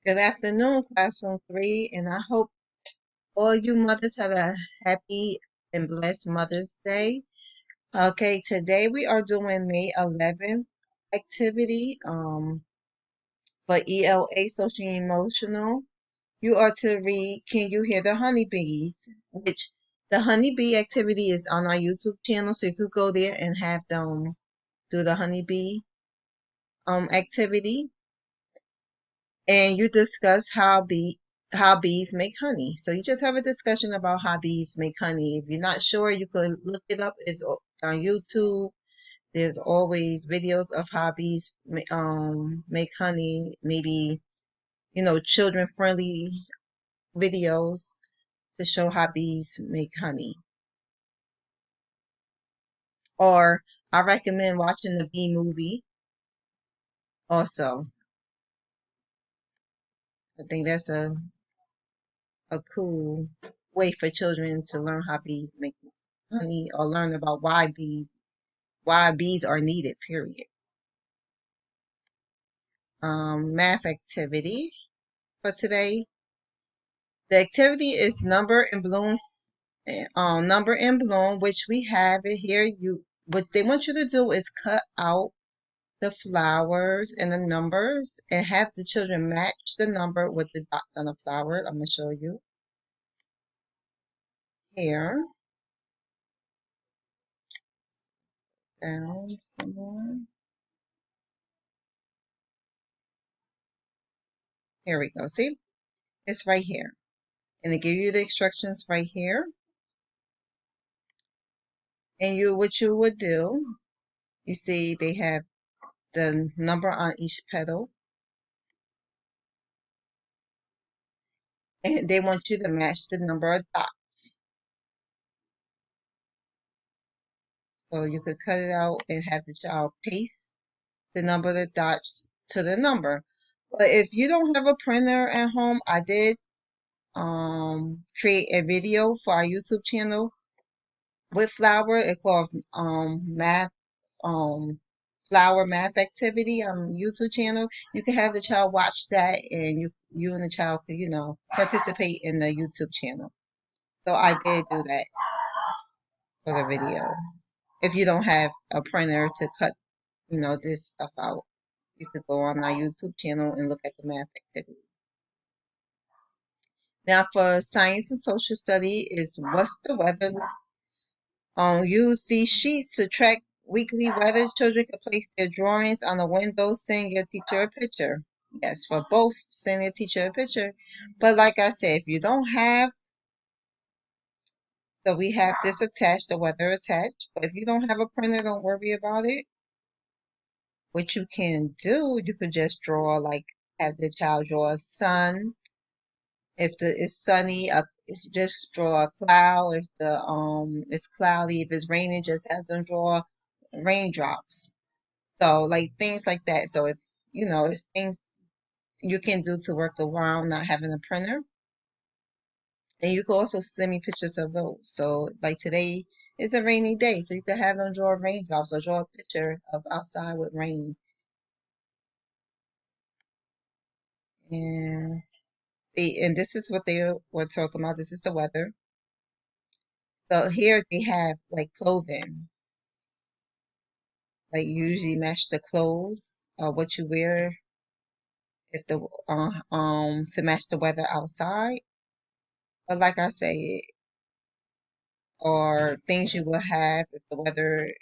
Good afternoon, Classroom 3, and I hope all you mothers have a happy and blessed Mother's Day. Okay, today we are doing May 11th activity for ELA, Social and Emotional. You are to read Can You Hear the Honeybees? Which the honeybee activity is on our YouTube channel, so you could go there and have them do the honeybee activity. And you discuss how bees make honey. So you just have a discussion about how bees make honey. If you're not sure, you could look it up. It's on YouTube. There's always videos of how bees make honey. Maybe children friendly videos to show how bees make honey. Or I recommend watching the bee movie. Also, I think that's a cool way for children to learn how bees make honey or learn about why bees are needed, period. Math activity for today. The activity is number and bloom, which we have it here. What they want you to do is cut out the flowers and the numbers and have the children match the number with the dots on the flower. I'm gonna show you here. Down some more. Here we go. See? It's right here. And they give you the instructions right here. And what you would do, you see they have the number on each petal. And they want you to match the number of dots. So you could cut it out and have the child paste the number of the dots to the number. But if you don't have a printer at home, I did create a video for our YouTube channel with flower. It's called math flower math activity on YouTube channel. You can have the child watch that, and you and the child could participate in the YouTube channel. So I did do that for the video. If you don't have a printer to cut this stuff out, you could go on our YouTube channel and look at the math activity. Now for science and social study is what's the weather. Use these sheets to track weekly weather. Children can place their drawings on the window, send your teacher a picture. Yes, for both, send your teacher a picture. But like I said, if you don't have, so we have this attached, the weather attached. But if you don't have a printer, don't worry about it. What you can do, you could just draw, like, have the child draw a sun. If it's sunny, just draw a cloud. If it's cloudy, if it's raining, just have them draw raindrops. So like things like that. So if it's things you can do to work around not having a printer. And you can also send me pictures of those. So like today is a rainy day, so you can have them draw raindrops or draw a picture of outside with rain. And see, and this is what they were talking about. This is the weather. So here they have like clothing. Like you usually match the clothes or what you wear if the to match the weather outside. But like I say, or things you will have if the weather,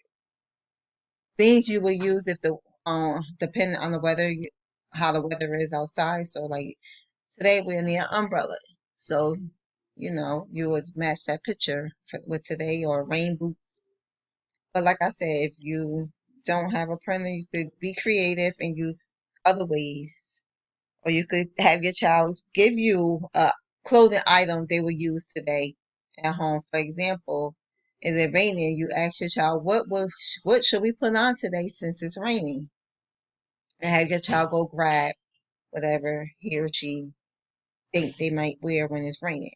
things you will use if the depending on the weather, how the weather is outside. So like today we're near an umbrella, so you would match that picture with today or rain boots. But like I said, if you don't have a printer, you could be creative and use other ways. Or you could have your child give you a clothing item they will use today at home. For example, is it raining? You ask your child, what should we put on today since it's raining? And have your child go grab whatever he or she think they might wear when it's raining.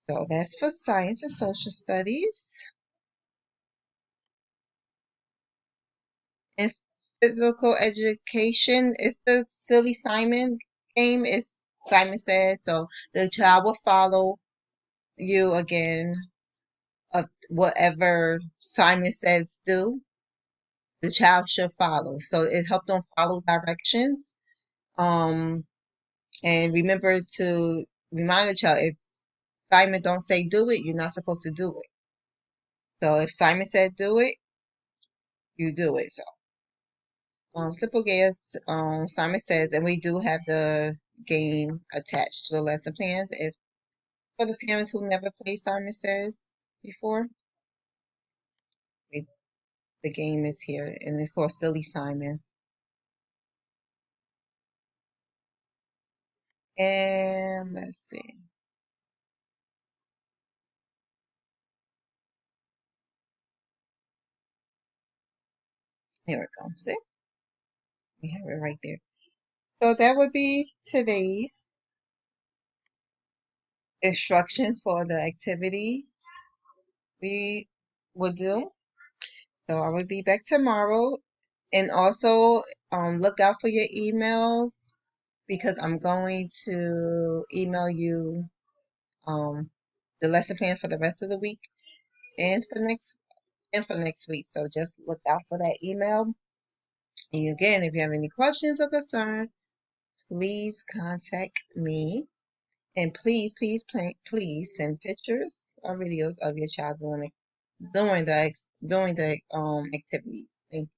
So that's for science and social studies. And physical education is the Silly Simon game. Is Simon Says. So the child will follow you again of whatever Simon Says do. The child should follow. So it helped them follow directions. Um, and remember to remind the child if Simon don't say do it, you're not supposed to do it. So if Simon said do it, you do it. So simple games, Simon Says, and we do have the game attached to the lesson plans. If for the parents who never played Simon Says before, we, the game is here, and it's called Silly Simon. And let's see, here we go. See, we have it right there. So that would be today's instructions for the activity we will do. So I will be back tomorrow. And also look out for your emails because I'm going to email you um, the lesson plan for the rest of the week and for next week. So just look out for that email. And again, if you have any questions or concerns, please contact me. And please send pictures or videos of your child doing the activities. Thank you.